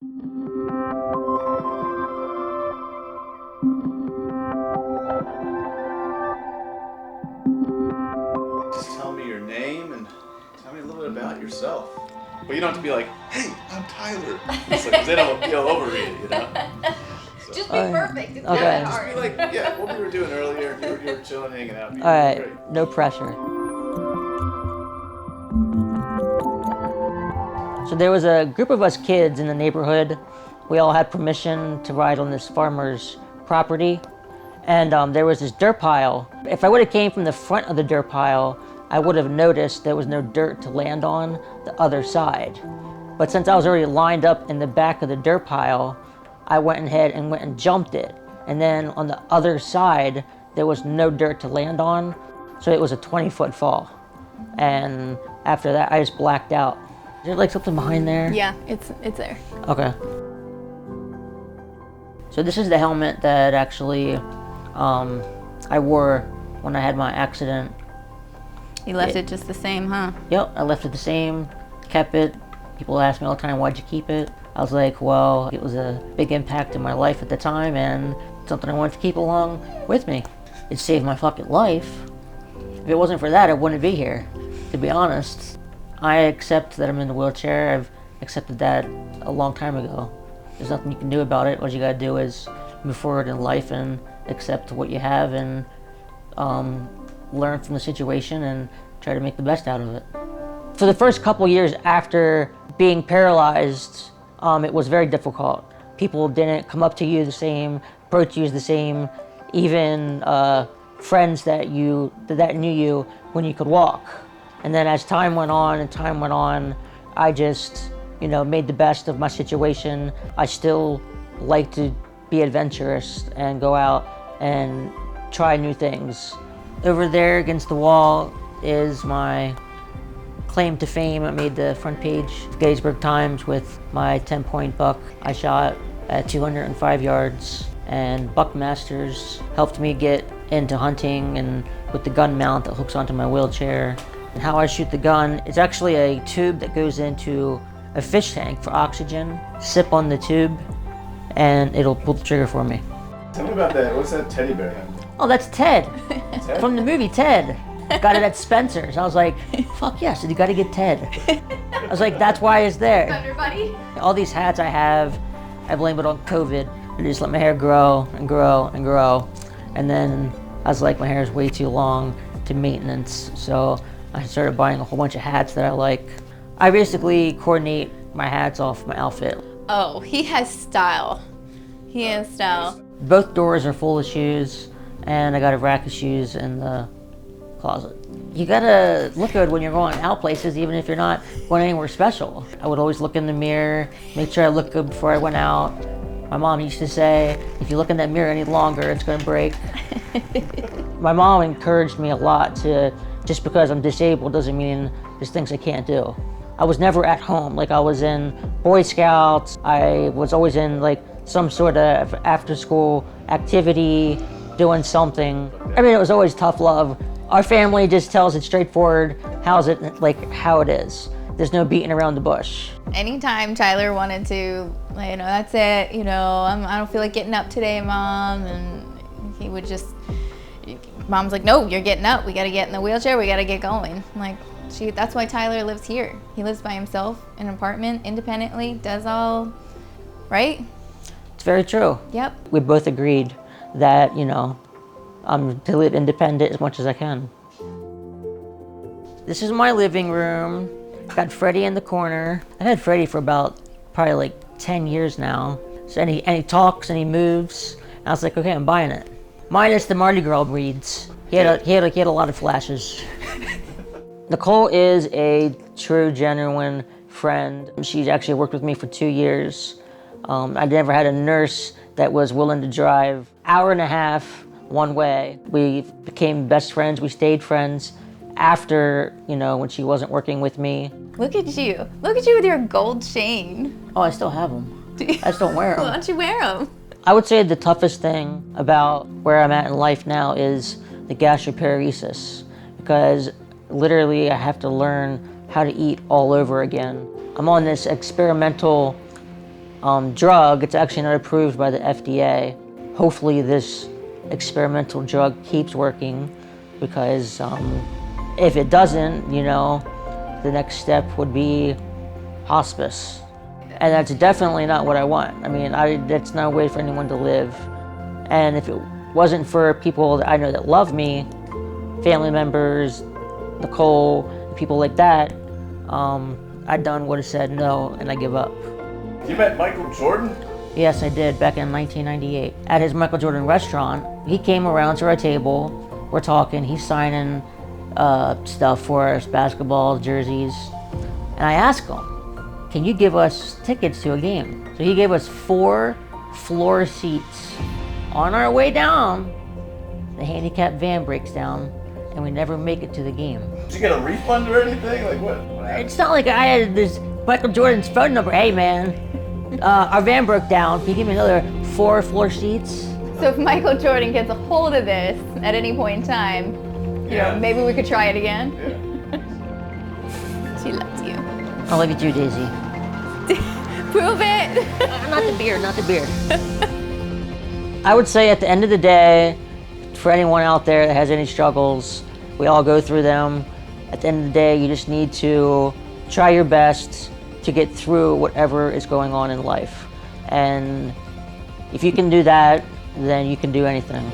Just tell me your name and tell me a little bit about yourself. But you don't have to be like, hey, I'm Tyler. It's like, 'cause then you'll overread it, you know? So. Just be perfect. It's okay. not that Just hard. be like, yeah, what we were doing earlier. You were chilling, hanging out. All right, Great. no pressure. So there was a group of us kids in the neighborhood. We all had permission to ride on this farmer's property. And there was this dirt pile. If I would have came from the front of the dirt pile, I would have noticed there was no dirt to land on the other side. But since I was already lined up in the back of the dirt pile, I went ahead and went and jumped it. And then on the other side, there was no dirt to land on. So it was a 20-foot fall. And after that, I just blacked out. Is there like something behind there? Yeah, it's there. Okay. So this is the helmet that actually I wore when I had my accident. You left it just the same, huh? Yep, I left it the same, kept it. People ask me all the time, why'd you keep it? I was like, well, it was a big impact in my life at the time and something I wanted to keep along with me. It saved my fucking life. If it wasn't for that, I wouldn't be here, to be honest. I accept that I'm in a wheelchair. I've accepted that a long time ago. There's nothing you can do about it. All you gotta do is move forward in life and accept what you have and learn from the situation and try to make the best out of it. For the first couple years after being paralyzed, it was very difficult. People didn't come up to you the same, approach you the same, even friends that knew you when you could walk. And then as time went on, I just, made the best of my situation. I still like to be adventurous and go out and try new things. Over there against the wall is my claim to fame. I made the front page of Gettysburg Times with my 10-point buck I shot at 205 yards. And Buckmasters helped me get into hunting and with the gun mount that hooks onto my wheelchair. And how I shoot the gun, it's actually a tube that goes into a fish tank for oxygen. Sip on the tube and it'll pull the trigger for me. Tell me about that. What's that teddy bear hand? Oh, that's Ted. Ted? From the movie Ted. Got it at Spencer's. I was like, fuck yes, you gotta get Ted. I was like, that's why it's there. Everybody? All these hats I have, I blame it on COVID. I just let my hair grow and grow and grow. And then I was like, my hair is way too long to maintenance. So I started buying a whole bunch of hats that I like. I basically coordinate my hats off my outfit. Oh, he has style. He has style. Both doors are full of shoes, and I got a rack of shoes in the closet. You gotta look good when you're going out places, even if you're not going anywhere special. I would always look in the mirror, make sure I look good before I went out. My mom used to say, if you look in that mirror any longer, it's gonna break. My mom encouraged me a lot to, just because I'm disabled doesn't mean there's things I can't do. I was never at home. Like I was in Boy Scouts. I was always in like some sort of after school activity, doing something. I mean, it was always tough love. Our family just tells it straightforward, how it is. There's no beating around the bush. Anytime Tyler wanted to, that's it, I don't feel like getting up today, Mom, and he would just, Mom's like, no, you're getting up. We gotta get in the wheelchair. We gotta get going. I'm like, that's why Tyler lives here. He lives by himself in an apartment, independently, does all, right? It's very true. Yep. We both agreed that, I'm to live independent as much as I can. This is my living room. Got Freddie in the corner. I've had Freddie for about probably like 10 years now. So and he talks and he moves. And I was like, okay, I'm buying it. Minus the Mardi Gras breeds. He had a lot of flashes. Nicole is a true, genuine friend. She's actually worked with me for 2 years. I never had a nurse that was willing to drive hour and a half one way. We became best friends. We stayed friends after, when she wasn't working with me. Look at you. Look at you with your gold chain. Oh, I still have them. I just don't wear them. Why don't you wear them? I would say the toughest thing about where I'm at in life now is the gastroparesis, because literally I have to learn how to eat all over again. I'm on this experimental drug. It's actually not approved by the FDA. Hopefully this experimental drug keeps working, because if it doesn't, the next step would be hospice. And that's definitely not what I want. I mean, that's not a way for anyone to live. And if it wasn't for people that I know that love me, family members, Nicole, people like that, I done would have said no, and I give up. You met Michael Jordan? Yes, I did, back in 1998. At his Michael Jordan restaurant, he came around to our table, we're talking, he's signing stuff for us, basketball, jerseys. And I asked him, can you give us tickets to a game? So he gave us 4 floor seats. On our way down, the handicap van breaks down, and we never make it to the game. Did you get a refund or anything? Like what happened? It's not like I had this Michael Jordan's phone number. Hey man, our van broke down. Can you give me another 4 floor seats? So if Michael Jordan gets a hold of this at any point in time, you know, maybe we could try it again. Yeah. She loves you. Oh, look at you, Daisy. Prove it. Not the beard, not the beard. I would say at the end of the day, for anyone out there that has any struggles, we all go through them. At the end of the day, you just need to try your best to get through whatever is going on in life. And if you can do that, then you can do anything.